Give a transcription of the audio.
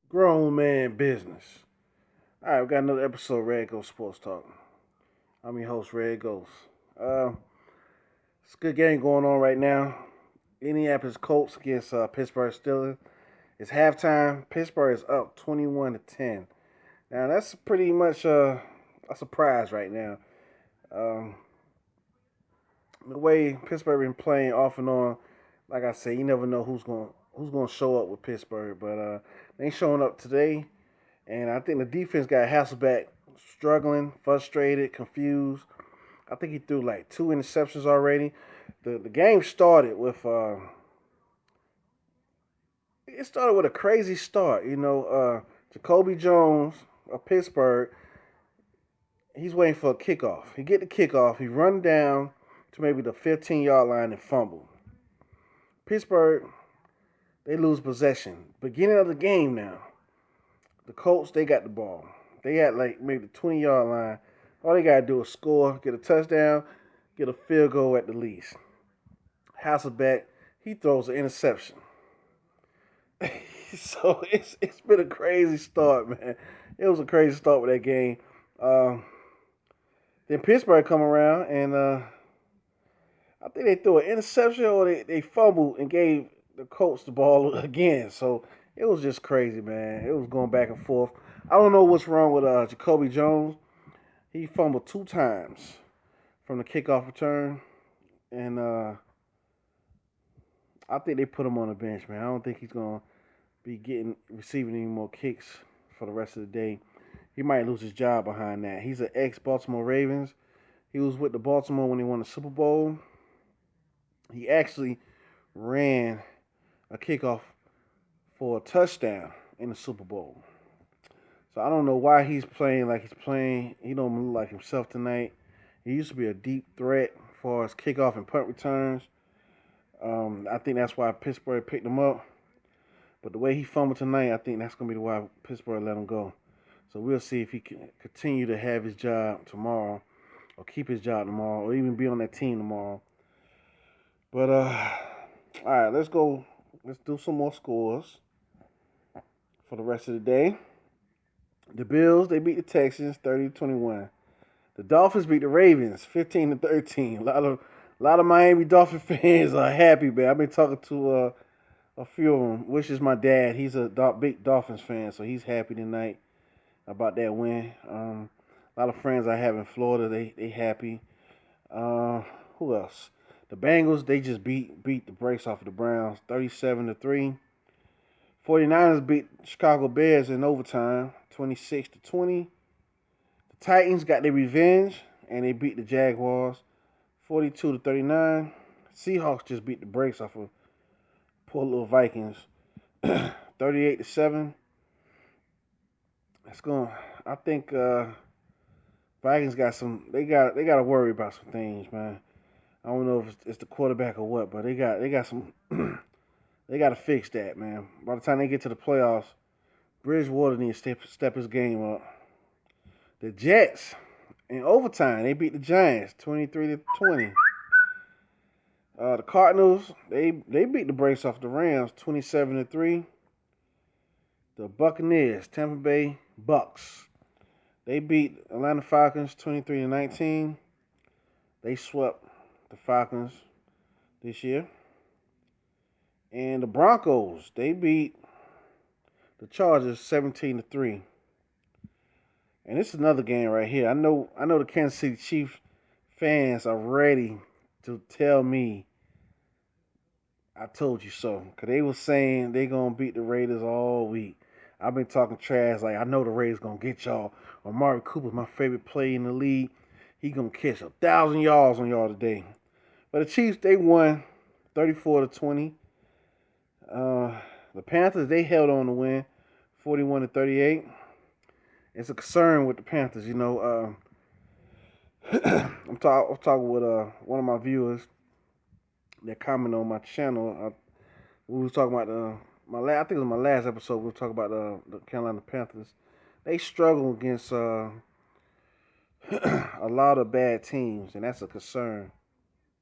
Grown man business. All right, we got another episode of Red Ghost Sports Talk. I'm your host, Red Ghost. Uh, it's a good game going on right now. Indianapolis Colts against Pittsburgh Steelers. It's halftime. Pittsburgh is up 21-10. Now that's pretty much a surprise right now. Um, the way Pittsburgh been playing off and on, like I said, you never know who's gonna show up with Pittsburgh, but they ain't showing up today. And I think the defense got Hasselbeck struggling, frustrated, confused. I think he threw like two interceptions already. The game started with it started with a crazy start. Jacoby Jones of Pittsburgh, he's waiting for a kickoff. He get the kickoff, he run down to maybe the 15-yard line and fumble. Pittsburgh, they lose possession. Beginning of the game now. The Colts, they got the ball. They got like maybe the 20-yard line. All they got to do is score, get a touchdown, get a field goal at the least. Hasselbeck, he throws an interception. So it's been a crazy start, man. It was a crazy start with that game. Um, then Pittsburgh come around and I think they threw an interception or they fumbled and gave the Colts the ball again. So it was just crazy, man. It was going back and forth. I don't know what's wrong with Jacoby Jones. He fumbled two times from the kickoff return, and I think they put him on the bench, man. I don't think he's gonna be receiving any more kicks for the rest of the day. He might lose his job behind that. He's an ex-Baltimore Ravens. He was with the Baltimore when they won the Super Bowl. He actually ran a kickoff for a touchdown in the Super Bowl. So I don't know why he's playing like he's playing. He don't look like himself tonight. He used to be a deep threat as far as kickoff and punt returns. I think that's why Pittsburgh picked him up. But the way he fumbled tonight, I think that's going to be why Pittsburgh let him go. So we'll see if he can continue to have his job tomorrow or keep his job tomorrow or even be on that team tomorrow. But, all right, let's go. Let's do some more scores for the rest of the day. The Bills, they beat the Texans 30-21. The Dolphins beat the Ravens 15-13. A lot of Miami Dolphin fans are happy, man. I've been talking to a few of them, which is my dad. He's a big Dolphins fan, so he's happy tonight about that win. A lot of friends I have in Florida, they happy. Who else? The Bengals, they just beat the brakes off of the Browns 37-3. 49ers beat Chicago Bears in overtime 26-20. The Titans got their revenge and they beat the Jaguars 42-39. Seahawks just beat the brakes off of poor little Vikings 38-7. It's going. I think Vikings got some. They got to worry about some things, man. I don't know if it's the quarterback or what, but they got some. They got to fix that, man. By the time they get to the playoffs, Bridgewater needs to step his game up. The Jets in overtime, they beat the Giants 23-20. The Cardinals, they beat the brakes off the Rams 27-3. The Buccaneers, Tampa Bay Bucks, they beat Atlanta Falcons 23-19. They swept the Falcons this year. And the Broncos, they beat the Chargers 17-3. And this is another game right here. I know the Kansas City Chiefs fans are ready to tell me I told you so. Because they were saying they going to beat the Raiders all week. I've been talking trash like I know the Raiders going to get y'all. Amari Cooper's my favorite player in the league. He going to catch 1,000 yards on y'all today. But the Chiefs, they won 34-20. The Panthers, they held on to win 41-38. It's a concern with the Panthers, you know. I'm talking with one of my viewers that commented on my channel. We was talking about I think it was my last episode. We were talking about the Carolina Panthers. They struggle against a lot of bad teams, and that's a concern.